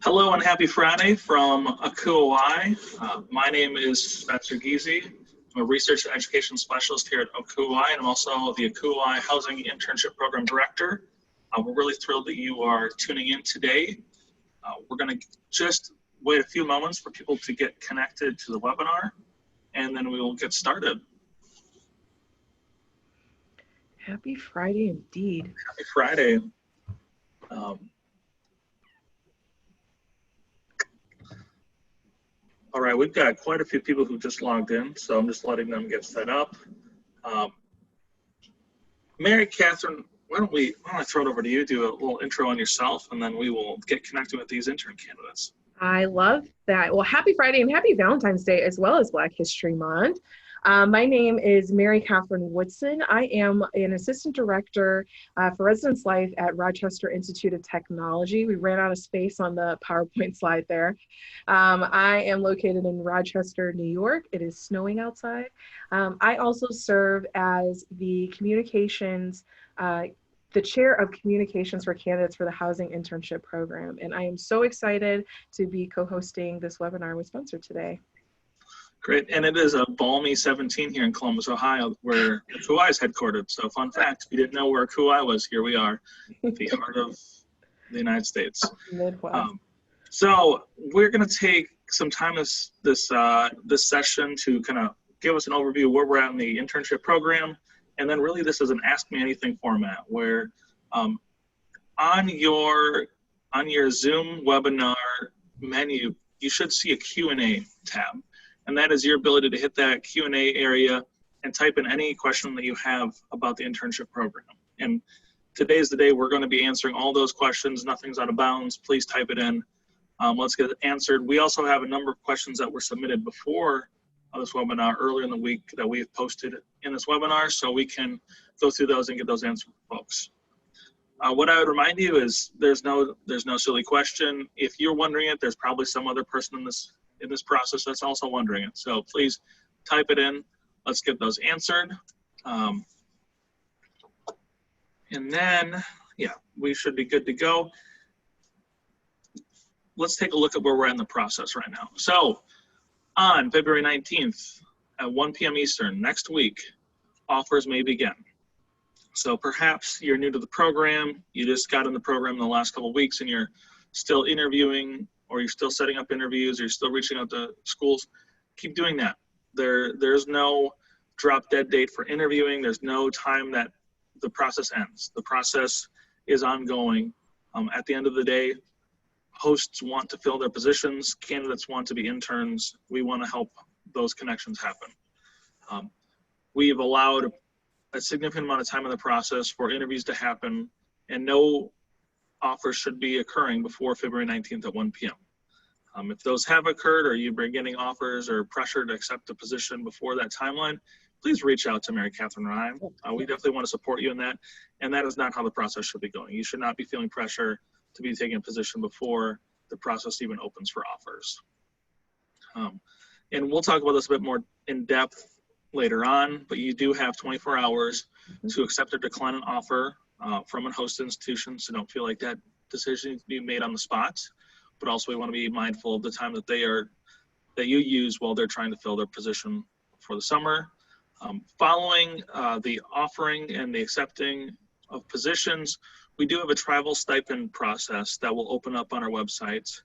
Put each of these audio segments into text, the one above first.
Hello and happy Friday from ACUHO. My name is Spencer Giese. I'm a research and education specialist here at ACUHO, and I'm also the ACUHO Housing Internship Program Director. We're really thrilled that you are tuning in today. We're going to just wait a few moments for people to get connected to the webinar, and then we will get started. Happy Friday indeed. Happy Friday. All right, we've got quite a few people who just logged in, so I'm just letting them get set up. Mary Catherine, why don't I throw it over to you, do a little intro on yourself, and then we will get connected with these intern candidates. I love that. Well, happy Friday and happy Valentine's Day as well as Black History Month. My name is Mary Catherine Woodson. I am an assistant director for Residence Life at Rochester Institute of Technology. We ran out of space on the PowerPoint slide there. I am located in Rochester, New York. It is snowing outside. I also serve as the communications the chair of communications for candidates for the housing internship program. And I am so excited to be co-hosting this webinar with Spencer today. Great, and it is a balmy 17 here in Columbus, Ohio, where ACUHO is headquartered. So fun fact, if you didn't know where ACUHO was, here we are, the heart of the United States. Midwest. So we're gonna take some time this session to kind of give us an overview of where we're at in the internship program. And then really this is an Ask Me Anything format where on your Zoom webinar menu, you should see a Q&A tab. And that is your ability to hit that Q&A area and type in any question that you have about the internship program. And today is the day we're going to be answering all those questions. Nothing's out of bounds. Please type it in. Let's get it answered. We also have a number of questions that were submitted before this webinar earlier in the week that we have posted in this webinar, so we can go through those and get those answered for folks. What I would remind you is there's no silly question. If you're wondering it, there's probably some other person in this process that's also wondering it. So please type it in. Let's get those answered. And then, yeah, we should be good to go. Let's take a look at where we're at in the process right now. So on February 19th at 1 p.m. Eastern, next week, offers may begin. So perhaps you're new to the program, you just got in the program in the last couple of weeks and you're still interviewing, or you're still setting up interviews, or you're still reaching out to schools. Keep doing that. There's no drop dead date for interviewing. There's no time that the process ends. The process is ongoing. At the end of the day, hosts want to fill their positions, candidates want to be interns. We want to help those connections happen. We've allowed a significant amount of time in the process for interviews to happen, and no offers should be occurring before February 19th at 1 p.m. If those have occurred, or you've been getting offers or pressure to accept a position before that timeline, please reach out to Mary Catherine and I. We definitely want to support you in that, and that is not how the process should be going. You should not be feeling pressure to be taking a position before the process even opens for offers. And we'll talk about this a bit more in depth later on, but you do have 24 hours to accept or decline an offer from a host institution, so don't feel like that decision needs to be made on the spot. But also we want to be mindful of the time that you use while they're trying to fill their position for the summer. Following the offering and the accepting of positions, we do have a travel stipend process that will open up on our website.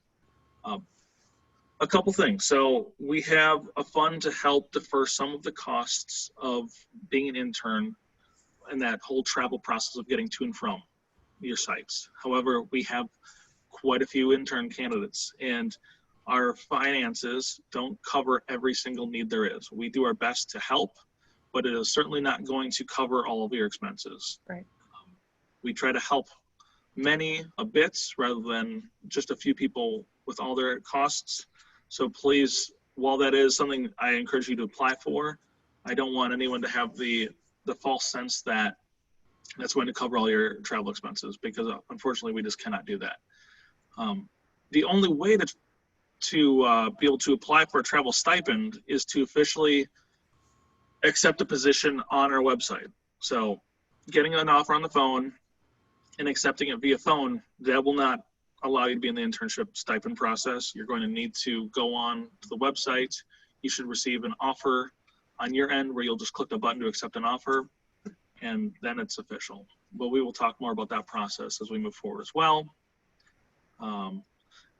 A couple things. So we have a fund to help defer some of the costs of being an intern and that whole travel process of getting to and from your sites. However, we have quite a few intern candidates, and our finances don't cover every single need there is. We do our best to help, but it is certainly not going to cover all of your expenses. Right. We try to help many a bits rather than just a few people with all their costs. So please, while that is something I encourage you to apply for, I don't want anyone to have the false sense that that's going to cover all your travel expenses, because unfortunately we just cannot do that. The only way to be able to apply for a travel stipend is to officially accept a position on our website. So getting an offer on the phone and accepting it via phone, that will not allow you to be in the internship stipend process, you're going to need to go on to the website. You should receive an offer on your end where you'll just click the button to accept an offer, and then it's official. But we will talk more about that process as we move forward as well.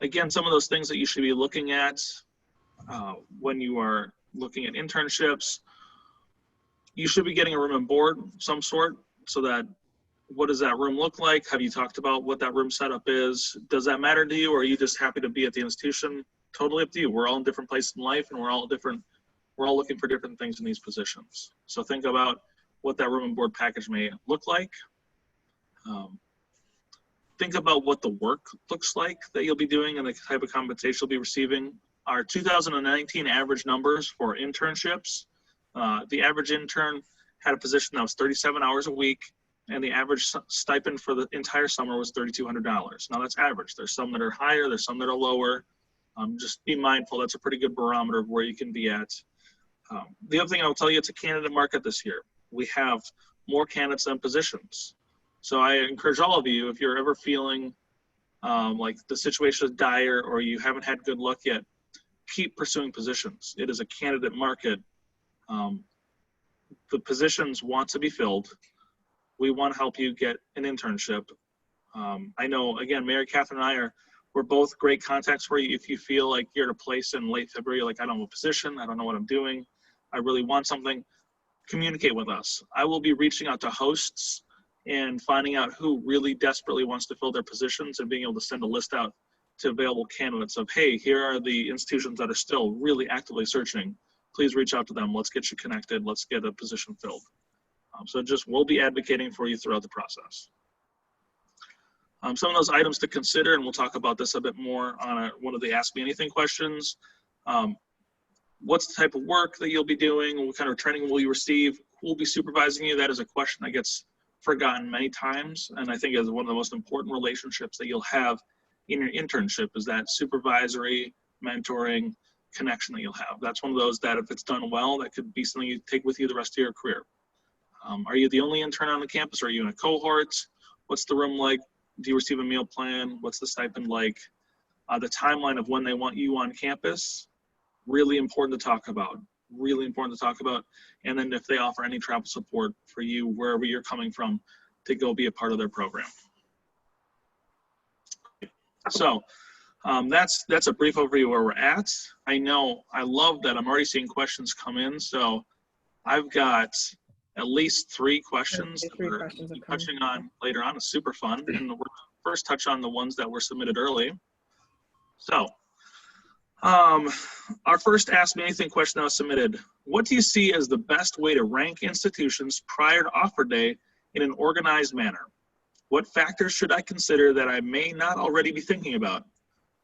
Again, some of those things that you should be looking at when you are looking at internships, you should be getting a room and board of some sort, so that what does that room look like? Have you talked about what that room setup is? Does that matter to you, or are you just happy to be at the institution? Totally up to you. We're all in different places in life, and we're all looking for different things in these positions. So think about what that room and board package may look like. Think about what the work looks like that you'll be doing and the type of compensation you'll be receiving. Our 2019 average numbers for internships, the average intern had a position that was 37 hours a week, and the average stipend for the entire summer was $3,200. Now that's average. There's some that are higher, there's some that are lower. Just be mindful, that's a pretty good barometer of where you can be at. The other thing I will tell you, it's a candidate market this year. We have more candidates than positions. So I encourage all of you, if you're ever feeling like the situation is dire or you haven't had good luck yet, keep pursuing positions. It is a candidate market. The positions want to be filled. We want to help you get an internship. I know, again, Mary Catherine and I we're both great contacts for you. If you feel like you're at a place in late February, like I don't have a position, I don't know what I'm doing, I really want something, communicate with us. I will be reaching out to hosts and finding out who really desperately wants to fill their positions and being able to send a list out to available candidates of, hey, here are the institutions that are still really actively searching. Please reach out to them. Let's get you connected. Let's get a position filled. So we'll be advocating for you throughout the process. Some of those items to consider, and we'll talk about this a bit more on one of the Ask Me Anything questions. What's the type of work that you'll be doing? What kind of training will you receive? Who will be supervising you? That is a question that gets forgotten many times, and I think is one of the most important relationships that you'll have in your internship is that supervisory, mentoring connection that you'll have. That's one of those that if it's done well, that could be something you take with you the rest of your career. Are you the only intern on the campus? Are you in a cohort? What's the room like? Do you receive a meal plan? What's the stipend like? The timeline of when they want you on campus, really important to talk about. Really important to talk about. And then if they offer any travel support for you, wherever you're coming from, to go be a part of their program. So that's a brief overview where we're at. I love that I'm already seeing questions come in. So I've got at least 3 questions that we're touching on later on. It's super fun. And we'll first touch on the ones that were submitted early. So our first Ask Me Anything question that was submitted: what do you see as the best way to rank institutions prior to offer day in an organized manner? What factors should I consider that I may not already be thinking about?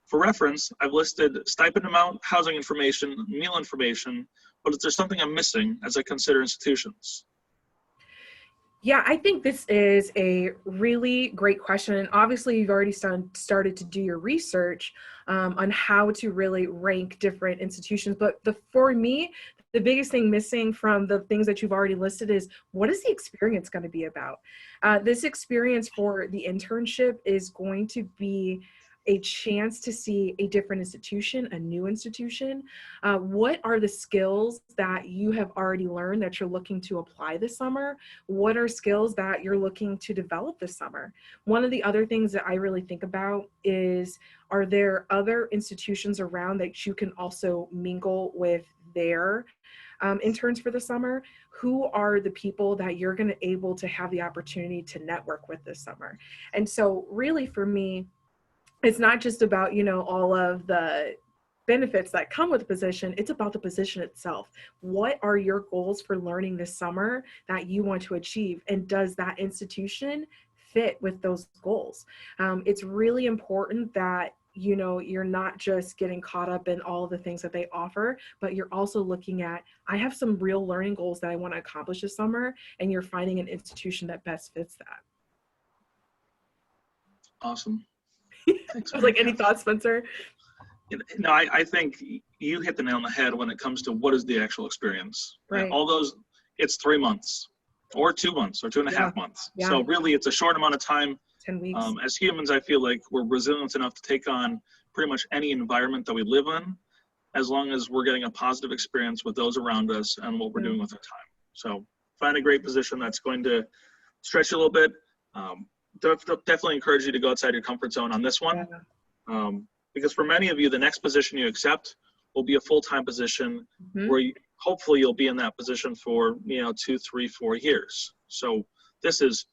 For reference, I've listed stipend amount, housing information, meal information, but is there something I'm missing as I consider institutions? Yeah, I think this is a really great question. And obviously, you've already started to do your research on how to really rank different institutions. But for me, the biggest thing missing from the things that you've already listed is, what is the experience going to be about? This experience for the internship is going to be a chance to see a different institution, a new institution. What are the skills that you have already learned that you're looking to apply this summer? What are skills that you're looking to develop this summer? One of the other things that I really think about is, are there other institutions around that you can also mingle with their interns for the summer? Who are the people that you're going to able to have the opportunity to network with this summer? And so really for me, it's not just about, all of the benefits that come with the position. It's about the position itself. What are your goals for learning this summer that you want to achieve? And does that institution fit with those goals? It's really important that, you're not just getting caught up in all the things that they offer, but you're also looking at, I have some real learning goals that I want to accomplish this summer, and you're finding an institution that best fits that. Awesome. Thanks, like, any thoughts, Spencer? No, I think you hit the nail on the head when it comes to what is the actual experience. Right. All those, it's 3 months or 2 months or 2.5 months. Yeah. So really it's a short amount of time 10 weeks. As humans, I feel like we're resilient enough to take on pretty much any environment that we live in, as long as we're getting a positive experience with those around us and what we're doing with our time. So find a great position that's going to stretch you a little bit. Definitely encourage you to go outside your comfort zone on this one. Because for many of you, the next position you accept will be a full-time position where hopefully you'll be in that position for, 2, 3, 4 years. So this is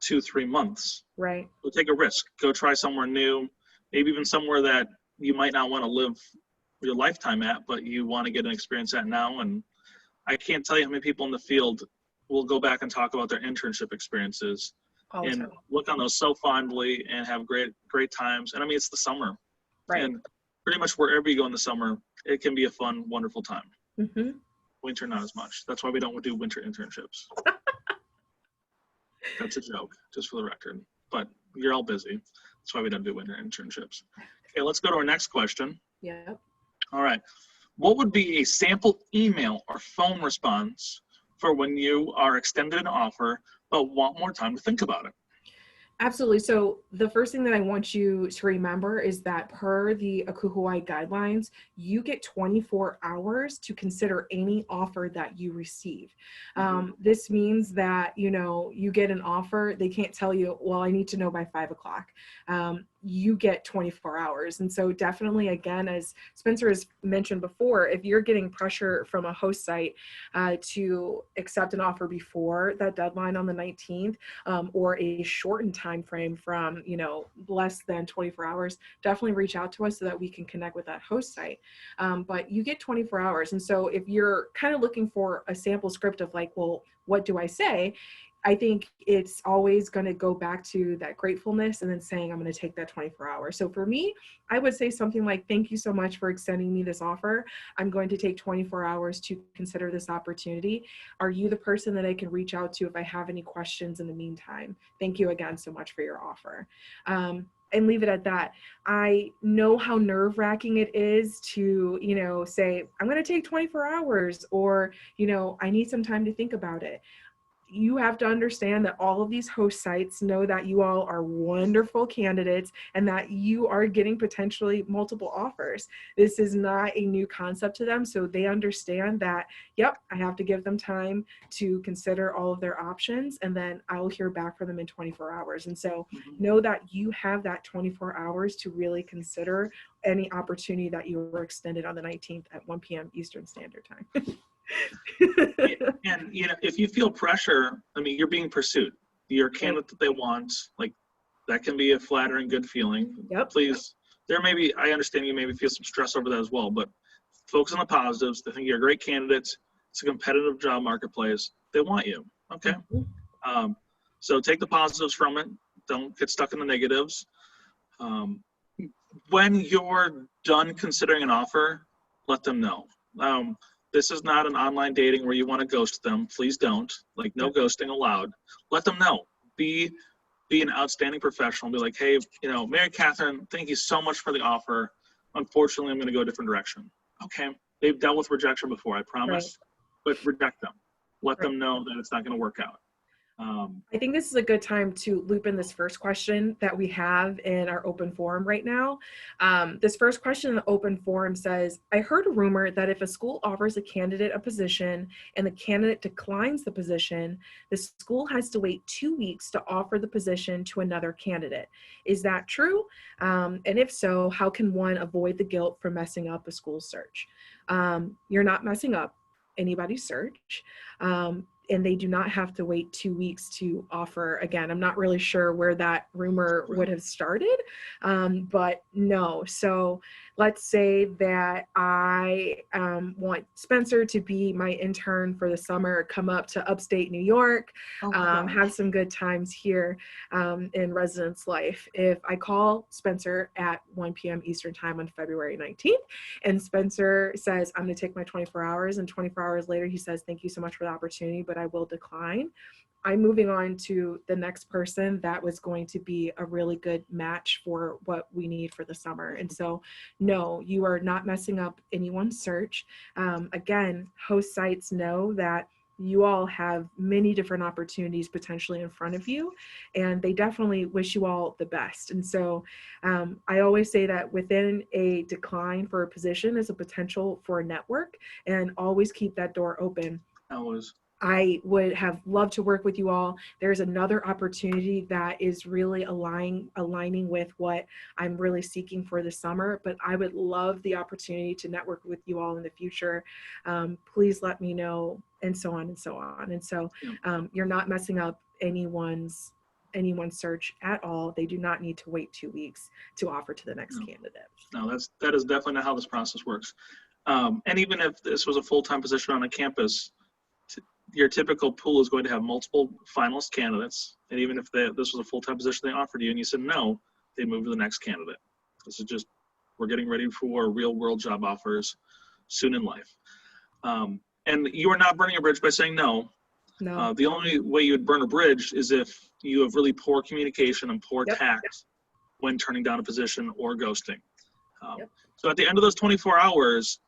2-3 months. Right. So take a risk. Go try somewhere new, maybe even somewhere that you might not want to live your lifetime at, but you want to get an experience at now. And I can't tell you how many people in the field will go back and talk about their internship experiences and look on those so fondly and have great times. And I mean, it's the summer. Right. And pretty much wherever you go in the summer, it can be a fun, wonderful time. Winter, not as much. That's why we don't do winter internships. That's a joke, just for the record. But you're all busy. That's why we don't do winter internships. Okay, let's go to our next question. Yeah. All right. What would be a sample email or phone response for when you are extended an offer but want more time to think about it? Absolutely. So the first thing that I want you to remember is that per the ACUHO guidelines, you get 24 hours to consider any offer that you receive. This means that, you get an offer, they can't tell you, well, I need to know by 5 o'clock. You get 24 hours. And so definitely, again, as Spencer has mentioned before, if you're getting pressure from a host site to accept an offer before that deadline on the 19th, or a shortened time frame from, less than 24 hours, definitely reach out to us so that we can connect with that host site. But you get 24 hours. And so if you're kind of looking for a sample script of like, well, what do I say? I think it's always going to go back to that gratefulness and then saying, I'm going to take that 24 hours. So for me, I would say something like, thank you so much for extending me this offer. I'm going to take 24 hours to consider this opportunity. Are you the person that I can reach out to if I have any questions in the meantime? Thank you again so much for your offer. And leave it at that. I know how nerve-wracking it is to, say, I'm going to take 24 hours or, I need some time to think about it. You have to understand that all of these host sites know that you all are wonderful candidates and that you are getting potentially multiple offers. This is not a new concept to them. So they understand that, yep, I have to give them time to consider all of their options and then I'll hear back from them in 24 hours. And so know that you have that 24 hours to really consider any opportunity that you were extended on the 19th at 1 p.m. Eastern Standard Time. And if you feel pressure, I mean, you're being pursued. You're a candidate that they want. Like, that can be a flattering, good feeling. Yep. Please, I understand you maybe feel some stress over that as well, but focus on the positives. They think you're a great candidate. It's a competitive job marketplace. They want you. Okay. So take the positives from it. Don't get stuck in the negatives. When you're done considering an offer, let them know. This is not an online dating where you want to ghost them. Please don't. Like, no ghosting allowed. Let them know. Be an outstanding professional. Be like, hey, Mary Catherine, thank you so much for the offer. Unfortunately, I'm going to go a different direction. Okay. They've dealt with rejection before, I promise. But reject them. Let them know that it's not going to work out. I think this is a good time to loop in this first question that we have in our open forum right now. This first question in the open forum says, I heard a rumor that if a school offers a candidate a position and the candidate declines the position, the school has to wait 2 weeks to offer the position to another candidate. Is that true? And if so, how can one avoid the guilt from messing up a school search? You're not messing up anybody's search. And they do not have to wait 2 weeks to offer. Again, I'm not really sure where that rumor would have started, but no. So let's say that I want Spencer to be my intern for the summer, come up to upstate New York, have some good times here in residence life. If I call Spencer at 1 p.m. Eastern time on February 19th, and Spencer says, I'm going to take my 24 hours, and 24 hours later, he says, thank you so much for the opportunity, but I will decline. I'm moving on to the next person that was going to be a really good match for what we need for the summer. And so, no, you are not messing up anyone's search. Again, host sites know that you all have many different opportunities potentially in front of you, and they definitely wish you all the best. And so I always say that within a decline for a position is a potential for a network, and always keep that door open. Always. I would have loved to work with you all. There's another opportunity that is really aligning with what I'm really seeking for this summer, but I would love the opportunity to network with you all in the future. Please let me know, and so on and so on. And so you're not messing up anyone's search at all. They do not need to wait 2 weeks to offer to the next candidate. No, that is definitely not how this process works. And even if this was a full-time position on a campus, your typical pool is going to have multiple finalist candidates. And even if this was a full-time position they offered you and you said no, they move to the next candidate. This is just, we're getting ready for real world job offers soon in life. And you are not burning a bridge by saying no. No. The only way you would burn a bridge is if you have really poor communication and poor tact when turning down a position or ghosting. So at the end of those 24 hours,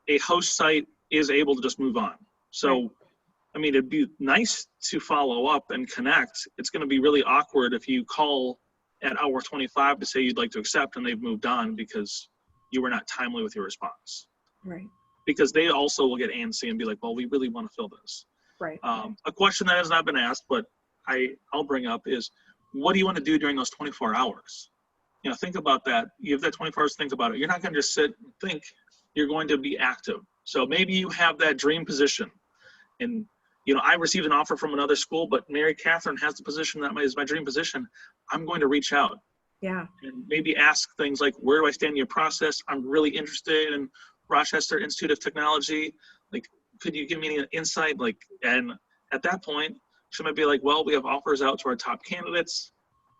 a host site is able to just move on. So, I mean, it'd be nice to follow up and connect. It's going to be really awkward if you call at hour 25 to say you'd like to accept and they've moved on because you were not timely with your response. Right. Because they also will get antsy and be like, well, we really want to fill this. Right. A question that has not been asked, but I'll bring up is, what do you want to do during those 24 hours? You know, think about that. You have that 24 hours to think about it. You're not going to just sit and think. You're going to be active. So maybe you have that dream position. And, you know, I received an offer from another school, but Mary Catherine has the position that is my dream position. I'm going to reach out. Yeah. And maybe ask things like, where do I stand in your process? I'm really interested in Rochester Institute of Technology. Like, could you give me an insight? Like, and at that point, she might be like, well, we have offers out to our top candidates.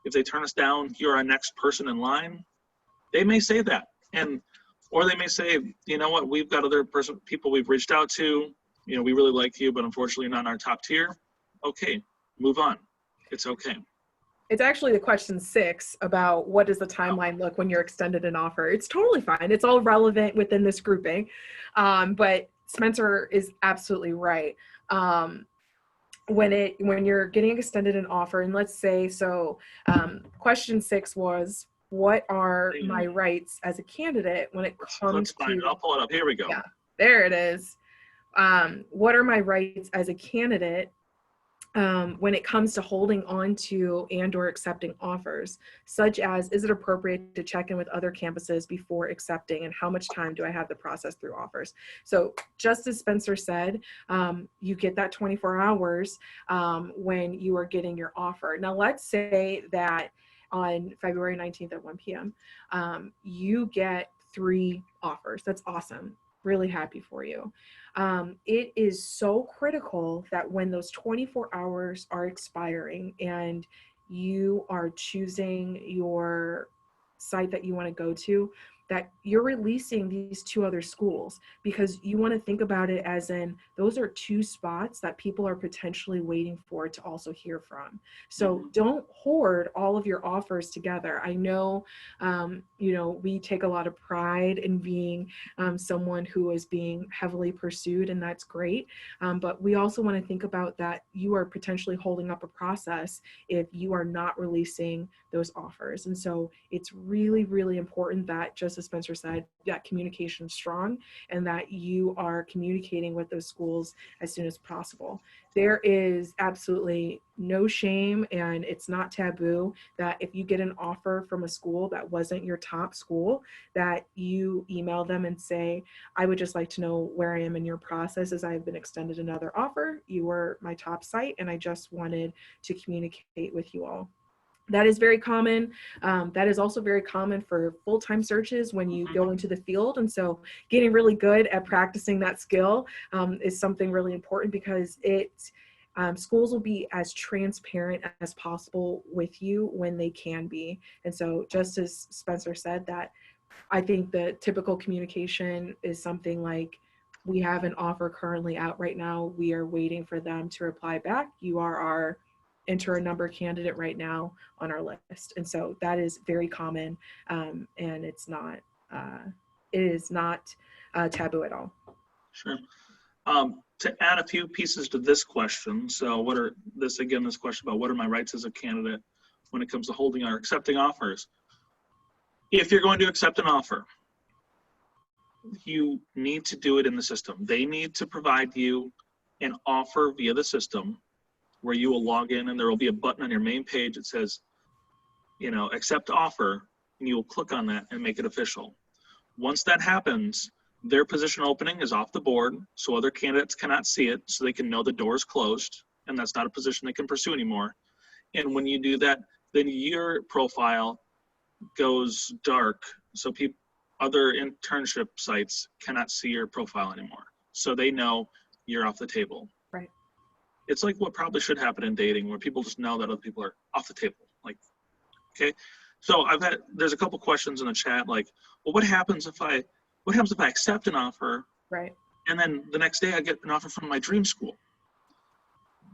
If they turn us down, you're our next person in line. They may say that. Or they may say, you know what, we've got other people we've reached out to. You know, we really like you, but unfortunately you're not in our top tier. Okay, move on. It's okay. It's actually the question 6 about what does the timeline look when you're extended an offer. It's totally fine. It's all relevant within this grouping. But Spencer is absolutely right. When you're getting extended an offer, and let's say, so question 6 was, what are my rights as a candidate when it comes to, I'll pull it up. Here we go. Yeah, there it is. What are my rights as a candidate when it comes to holding on to and or accepting offers, such as, is it appropriate to check in with other campuses before accepting, and how much time do I have to process through offers? So just as Spencer said, you get that 24 hours when you are getting your offer. Now let's say that on February 19th at 1 p.m., you get 3 offers. That's awesome. Really happy for you. It is so critical that when those 24 hours are expiring and you are choosing your site that you want to go to, that you're releasing these 2 other schools, because you want to think about it as in, those are 2 spots that people are potentially waiting for to also hear from. So don't hoard all of your offers together. I know, you know, we take a lot of pride in being someone who is being heavily pursued, and that's great. But we also want to think about that you are potentially holding up a process if you are not releasing those offers. And so it's really, really important that, just as Spencer said, that communication is strong and that you are communicating with those schools as soon as possible. There is absolutely no shame, and it's not taboo, that if you get an offer from a school that wasn't your top school, that you email them and say, I would just like to know where I am in your process, as I've been extended another offer. You were my top site, and I just wanted to communicate with you all. That is very common. That is also very common for full-time searches when you go into the field. And so getting really good at practicing that skill is something really important, because schools will be as transparent as possible with you when they can be. And so, just as Spencer said, that I think the typical communication is something like, we have an offer currently out right now. We are waiting for them to reply back. You are our enter a number candidate right now on our list. And so that is very common, and it is not taboo at all. Sure. To add a few pieces to this question, so this question about what are my rights as a candidate when it comes to holding or accepting offers. If you're going to accept an offer, you need to do it in the system. They need to provide you an offer via the system where you will log in, and there will be a button on your main page that says, accept offer, and you will click on that and make it official. Once that happens, their position opening is off the board, so other candidates cannot see it, so they can know the door is closed, and that's not a position they can pursue anymore. And when you do that, then your profile goes dark, so other internship sites cannot see your profile anymore. So they know you're off the table. Right. It's like what probably should happen in dating, where people just know that other people are off the table. Like, okay. So there's a couple questions in the chat, like, well, what happens if I accept an offer, right, and then the next day I get an offer from my dream school?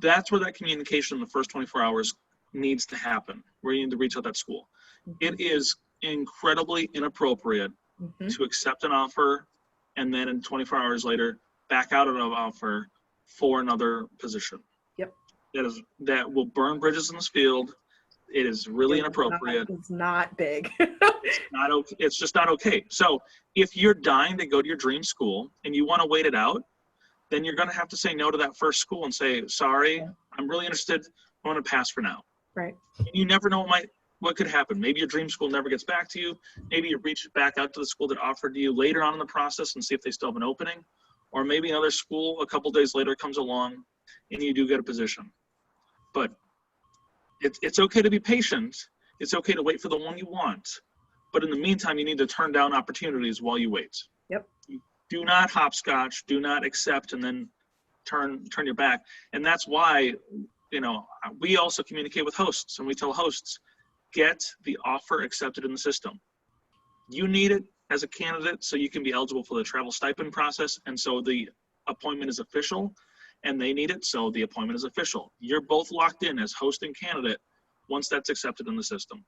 That's where that communication in the first 24 hours needs to happen, where you need to reach out that school. It is incredibly inappropriate to accept an offer and then in 24 hours later back out of an offer for another position. Yep. That will burn bridges in this field. It is really inappropriate. It's not big. It's just not okay. So if you're dying to go to your dream school and you want to wait it out, then you're going to have to say no to that first school and say, sorry, I'm really interested. I want to pass for now. Right. And you never know what could happen. Maybe your dream school never gets back to you. Maybe you reach back out to the school that offered you later on in the process and see if they still have an opening. Or maybe another school a couple days later comes along and you do get a position. But it's okay to be patient. It's okay to wait for the one you want. But in the meantime, you need to turn down opportunities while you wait. Yep. Do not hopscotch. Do not accept and then turn your back. And that's why, we also communicate with hosts, and we tell hosts, get the offer accepted in the system. You need it as a candidate so you can be eligible for the travel stipend process, and so the appointment is official, and they need it so the appointment is official. You're both locked in as host and candidate once that's accepted in the system.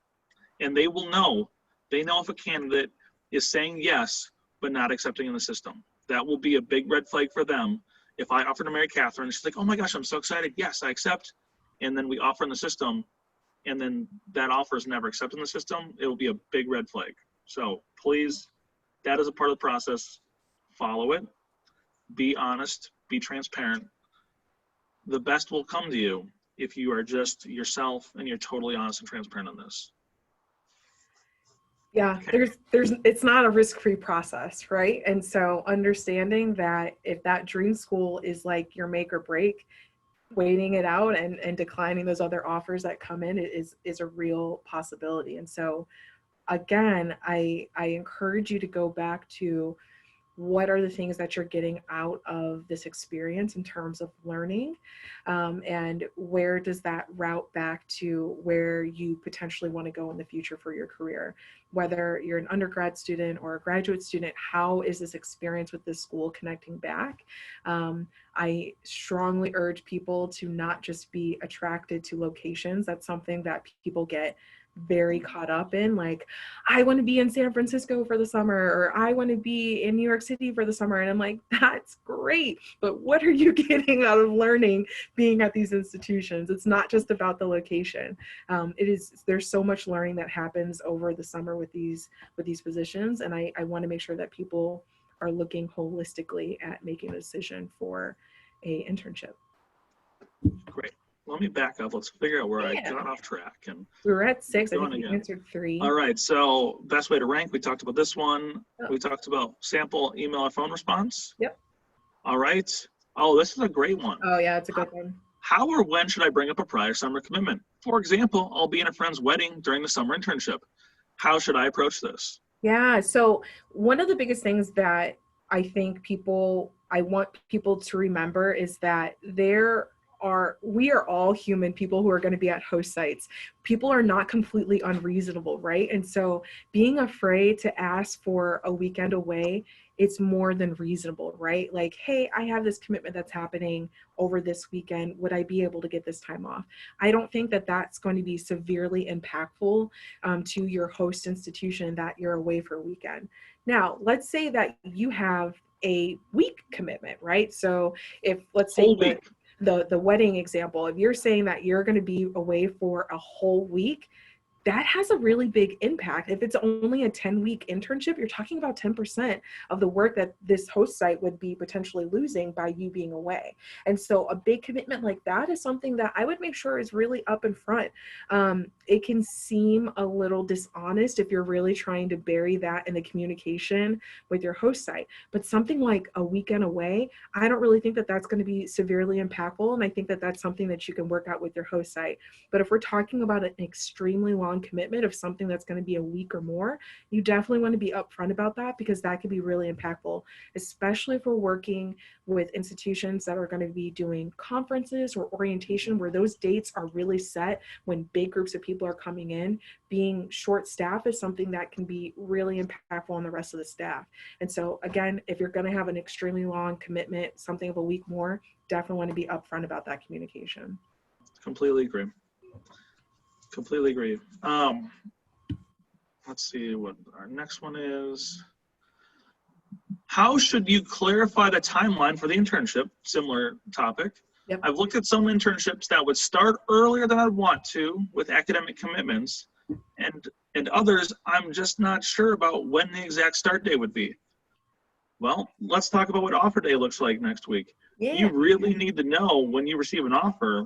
And they will know, if a candidate is saying yes but not accepting in the system. That will be a big red flag for them. If I offer to marry Catherine, she's like, oh my gosh, I'm so excited. Yes, I accept. And then we offer in the system, and then that offer is never accepted in the system. It will be a big red flag. So please, that is a part of the process. Follow it. Be honest. Be transparent. The best will come to you if you are just yourself and you're totally honest and transparent on this. Yeah, okay. It's not a risk-free process, right? And so understanding that if that dream school is like your make or break, waiting it out and declining those other offers that come in is a real possibility. And so again, I encourage you to go back to what are the things that you're getting out of this experience in terms of learning, and where does that route back to where you potentially want to go in the future for your career? Whether you're an undergrad student or a graduate student, how is this experience with this school connecting back? I strongly urge people to not just be attracted to locations. That's something that people get very caught up in, like, I want to be in San Francisco for the summer, or I want to be in New York City for the summer. And I'm like, that's great, but what are you getting out of learning being at these institutions? It's not just about the location. There's so much learning that happens over the summer with these positions, and I want to make sure that people are looking holistically at making a decision for a internship. Great. Let me back up. Let's figure out where I got off track. And we were at 6. I think we answered 3. All right. So best way to rank. We talked about this one. Oh. We talked about sample email or phone response. Yep. All right. Oh, this is a great one. Oh yeah, it's a good one. How or when should I bring up a prior summer commitment? For example, I'll be in a friend's wedding during the summer internship. How should I approach this? Yeah. So one of the biggest things that I think I want people to remember is that we are all human people who are going to be at host sites. People are not completely unreasonable, right? And so being afraid to ask for a weekend away, it's more than reasonable, right? Like, hey, I have this commitment that's happening over this weekend. Would I be able to get this time off? I don't think that that's going to be severely impactful to your host institution that you're away for a weekend. Now, let's say that you have a week commitment, right? So if, let's say Whole week. the wedding example, if you're saying that you're going to be away for a whole week, that has a really big impact. If it's only a 10-week internship, you're talking about 10% of the work that this host site would be potentially losing by you being away. And so a big commitment like that is something that I would make sure is really up in front. It can seem a little dishonest if you're really trying to bury that in the communication with your host site, but something like a weekend away, I don't really think that that's going to be severely impactful. And I think that that's something that you can work out with your host site. But if we're talking about an extremely long commitment of something that's going to be a week or more, you definitely want to be upfront about that, because that could be really impactful, especially if we're working with institutions that are going to be doing conferences or orientation where those dates are really set when big groups of people are coming in. Being short staff is something that can be really impactful on the rest of the staff. And so again, if you're going to have an extremely long commitment, something of a week more, definitely want to be upfront about that communication. Completely agree. Completely agree. Let's see what our next one is. How should you clarify the timeline for the internship? Similar topic. Yep. I've looked at some internships that would start earlier than I'd want to with academic commitments, and others I'm just not sure about when the exact start date would be. Well, let's talk about what offer day looks like next week. Yeah. You really need to know when you receive an offer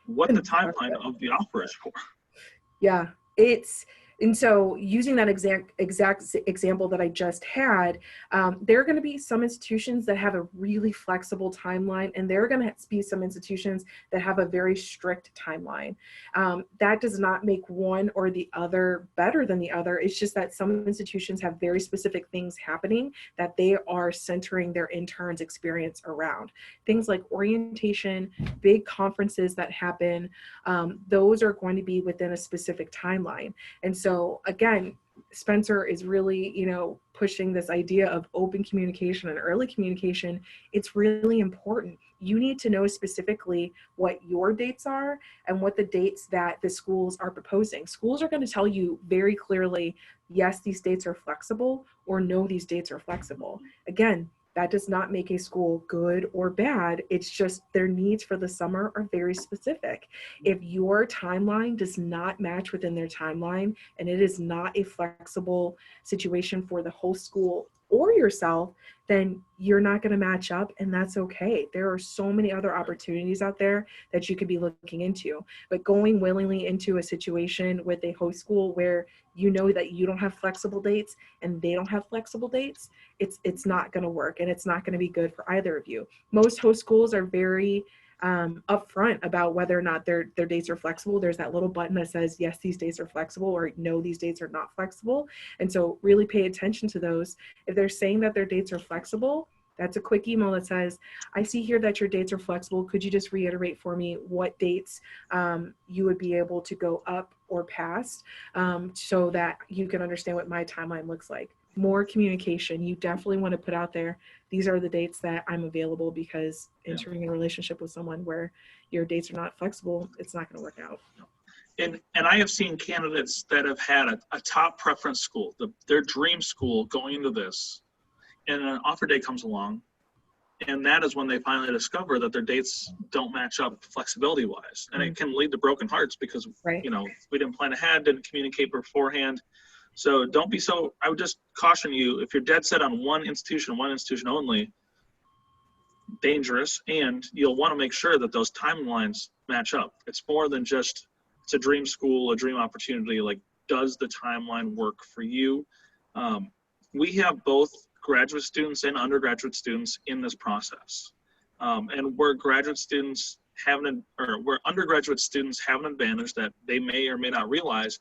what the timeline of the offer is for. Yeah, and so using that exact example that I just had, there are going to be some institutions that have a really flexible timeline, and there are going to be some institutions that have a very strict timeline. That does not make one or the other better than the other. It's just that some institutions have very specific things happening that they are centering their interns' experience around. Things like orientation, big conferences that happen, those are going to be within a specific timeline. And so again, Spencer is really, pushing this idea of open communication and early communication. It's really important. You need to know specifically what your dates are and what the dates that the schools are proposing. Schools are going to tell you very clearly, yes, these dates are flexible, or no, these dates are flexible. Again, that does not make a school good or bad. It's just their needs for the summer are very specific. If your timeline does not match within their timeline, and it is not a flexible situation for the whole school or yourself, then you're not going to match up, and that's okay. There are so many other opportunities out there that you could be looking into. But going willingly into a situation with a host school where you know that you don't have flexible dates and they don't have flexible dates, it's not going to work, and it's not going to be good for either of you. Most host schools are very upfront about whether or not their dates are flexible. There's that little button that says, yes, these dates are flexible, or no, these dates are not flexible. And so really pay attention to those. If they're saying that their dates are flexible, that's a quick email that says, I see here that your dates are flexible. Could you just reiterate for me what dates you would be able to go up or past, so that you can understand what my timeline looks like. More communication. You definitely want to put out there, these are the dates that I'm available, because entering a relationship with someone where your dates are not flexible, it's not going to work out. And I have seen candidates that have had a top preference school, their dream school going into this, and an offer day comes along, and that is when they finally discover that their dates don't match up flexibility wise. And it can lead to broken hearts because, right, we didn't plan ahead, didn't communicate beforehand. So don't be so, I would just caution you, if you're dead set on one institution only, dangerous, and you'll want to make sure that those timelines match up. It's more than just, it's a dream school, a dream opportunity. Like, does the timeline work for you? We have both graduate students and undergraduate students in this process. And where undergraduate students have an advantage that they may or may not realize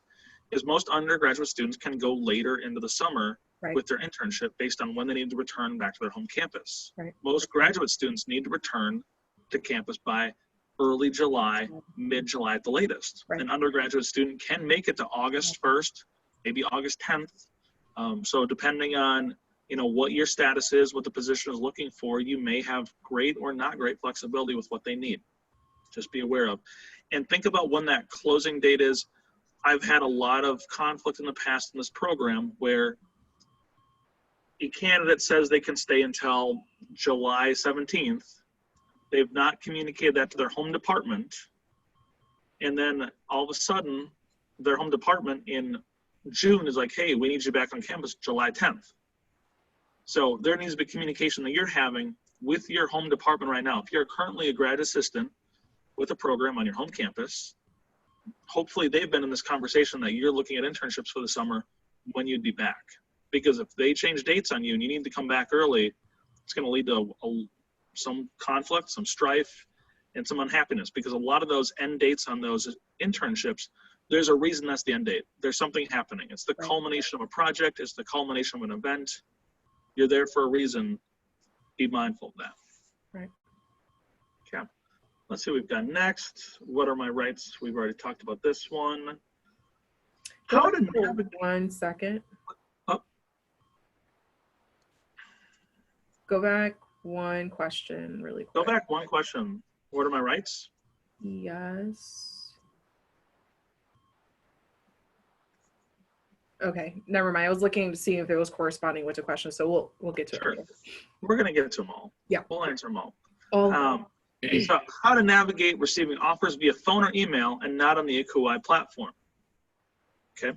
is most undergraduate students can go later into the summer with their internship based on when they need to return back to their home campus. Right. Most graduate students need to return to campus by early July, mid-July at the latest. An undergraduate student can make it to August 1st, maybe August 10th. So depending on what your status is, what the position is looking for, you may have great or not great flexibility with what they need. Just be aware of. And think about when that closing date is. I've had a lot of conflict in the past in this program where a candidate says they can stay until July 17th, they've not communicated that to their home department, and then all of a sudden, their home department in June is like, hey, we need you back on campus July 10th. So there needs to be communication that you're having with your home department right now. If you're currently a grad assistant with a program on your home campus, hopefully they've been in this conversation that you're looking at internships for the summer when you'd be back. Because if they change dates on you and you need to come back early, it's going to lead to some conflict, some strife, and some unhappiness. Because a lot of those end dates on those internships, there's a reason that's the end date. There's something happening. It's the culmination of a project. It's the culmination of an event. You're there for a reason. Be mindful of that. Right. Okay. Let's see what we've got next. What are my rights? We've already talked about this one. How to navigate. 1 second. Oh. Go back one question really quick. Go back one question. What are my rights? Yes. Okay, never mind. I was looking to see if it was corresponding with the question, so we'll get to it. Later. We're gonna get to them all. Yeah, we'll answer them all. So how to navigate receiving offers via phone or email and not on the ACUHO platform. Okay,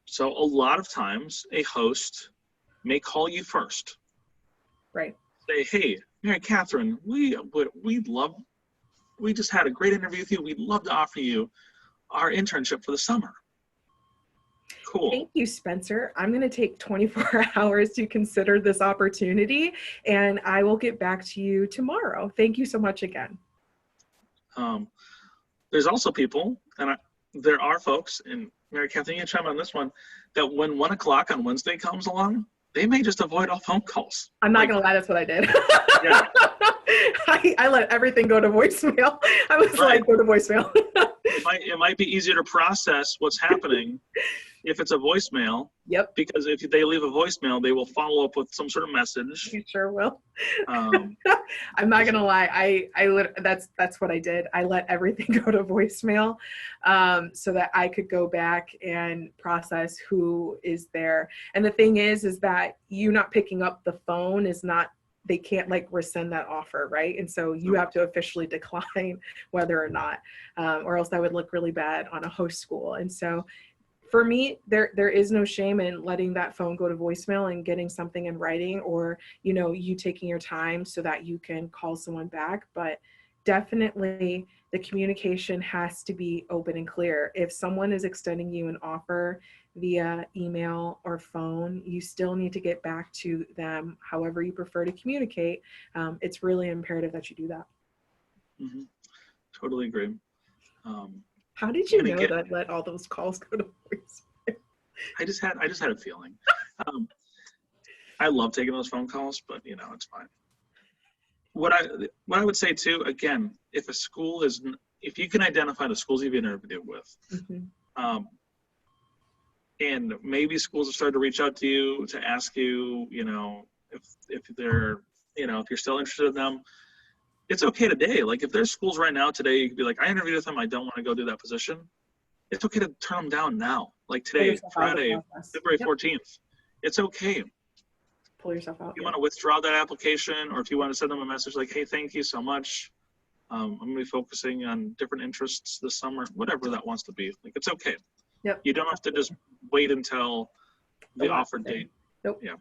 so a lot of times a host may call you first. Right. Say, hey, Mary Catherine, we just had a great interview with you. We'd love to offer you our internship for the summer. Cool. Thank you, Spencer. I'm going to take 24 hours to consider this opportunity, and I will get back to you tomorrow. Thank you so much again. There's also people, and there are folks, and Mary Catherine, you can chime in on this one, that when 1 o'clock on Wednesday comes along, they may just avoid all phone calls. I'm not going to lie, that's what I did. Yeah. I let everything go to voicemail. I was like, go to voicemail. It might be easier to process what's happening if it's a voicemail. Yep. Because if they leave a voicemail, they will follow up with some sort of message. You sure will. I'm not gonna lie. That's what I did. I let everything go to voicemail, so that I could go back and process who is there. And the thing is that you not picking up the phone is not. They can't like rescind that offer, right? And so you have to officially decline whether or not, or else that would look really bad on a host school. And so for me, there is no shame in letting that phone go to voicemail and getting something in writing, or, you know, you taking your time so that you can call someone back. But definitely the communication has to be open and clear. If someone is extending you an offer via email or phone, you still need to get back to them however you prefer to communicate. It's really imperative that you do that. Mm-hmm. Totally agree. How did you know that I let all those calls go to voicemail? I just had a feeling. I love taking those phone calls, but you know, it's fine. What I would say too, again, if you can identify the schools you've interviewed with, mm-hmm. And maybe schools have started to reach out to you to ask you, you know, if they're, you know, if you're still interested in them, it's okay today. Like if there's schools right now today, you could be like, I interviewed with them, I don't want to go do that position. It's okay to turn them down now. Like today, Friday, February 14th. It's okay. Pull yourself out. If you want to withdraw that application, or if you want to send them a message like, hey, thank you so much. I'm going to be focusing on different interests this summer, whatever that wants to be. Like, it's okay. Yep. You don't have to just wait until the offer date. Nope. Yeah.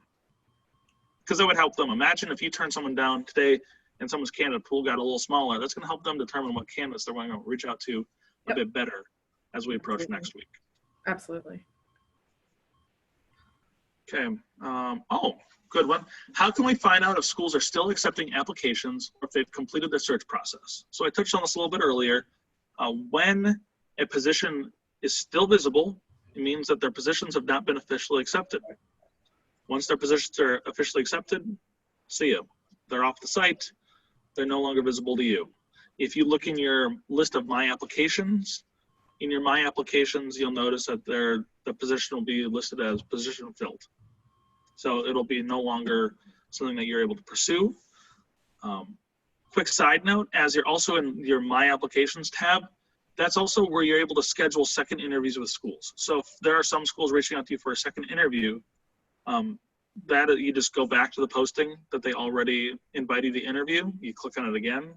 Because that would help them. Imagine if you turn someone down today and someone's candidate pool got a little smaller. That's going to help them determine what candidates they're going to reach out to a bit better as we approach next week. Absolutely. Okay. Good one. How can we find out if schools are still accepting applications or if they've completed their search process? So I touched on this a little bit earlier. When a position is still visible, it means that their positions have not been officially accepted. Once their positions are officially accepted, see you. They're off the site. They're no longer visible to you. If you look in your list of My Applications, in your My Applications, you'll notice that the position will be listed as position filled. So it'll be no longer something that you're able to pursue. Quick side note, as you're also in your My Applications tab, that's also where you're able to schedule second interviews with schools. So if there are some schools reaching out to you for a second interview, that you just go back to the posting that they already invited you to interview. You click on it again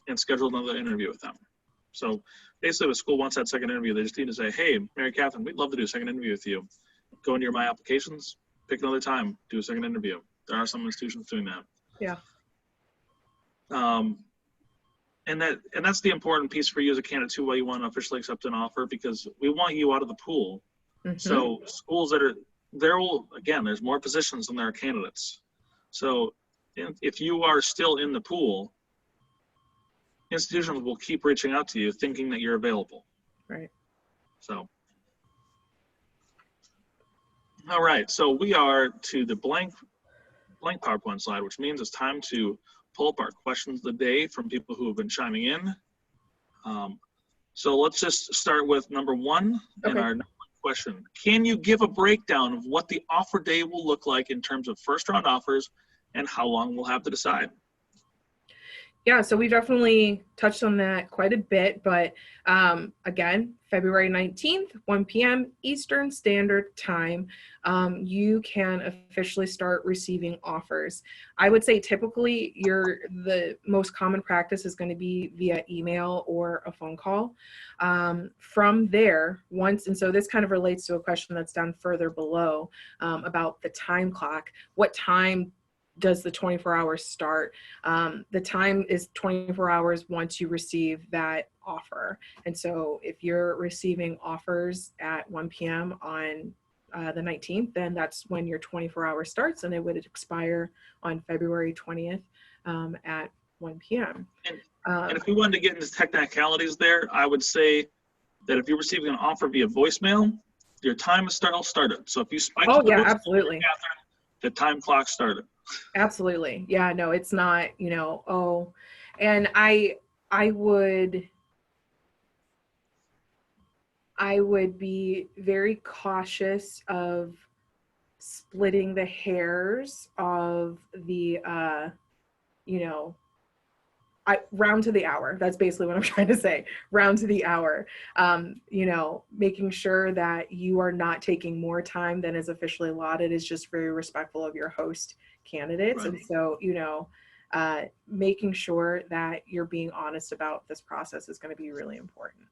and schedule another interview with them. So basically, if a school wants that second interview, they just need to say, hey, Mary Catherine, we'd love to do a second interview with you. Go into your My Applications, pick another time, do a second interview. There are some institutions doing that. Yeah. And that's the important piece for you as a candidate too, why you want to officially accept an offer, because we want you out of the pool. Mm-hmm. So schools there's more positions than there are candidates. So if you are still in the pool, institutions will keep reaching out to you thinking that you're available. Right. So, all right. So we are to the blank PowerPoint slide, which means it's time to pull up our questions of the day from people who have been chiming in. So let's just start with number one. Okay. And our number one question: can you give a breakdown of what the offer day will look like in terms of first round offers and how long we'll have to decide? Yeah, so we definitely touched on that quite a bit, but again, February 19th, 1 p.m. Eastern Standard Time, you can officially start receiving offers. I would say typically the most common practice is going to be via email or a phone call. From there, and so this kind of relates to a question that's down further below about the time clock. What time does the 24 hours start? The time is 24 hours once you receive that offer. And so if you're receiving offers at 1 p.m. on the 19th, then that's when your 24 hours starts, and it would expire on February 20th at 1 p.m. And if we wanted to get into technicalities there, I would say that if you're receiving an offer via voicemail, your time is all started. So if you spike absolutely. Catherine, the time clock started. Absolutely. Yeah, no, it's not, and I would be very cautious of splitting the hairs of the, round to the hour. That's basically what I'm trying to say. Round to the hour. Making sure that you are not taking more time than is officially allotted is just very respectful of your host candidates. Right. And so, making sure that you're being honest about this process is going to be really important.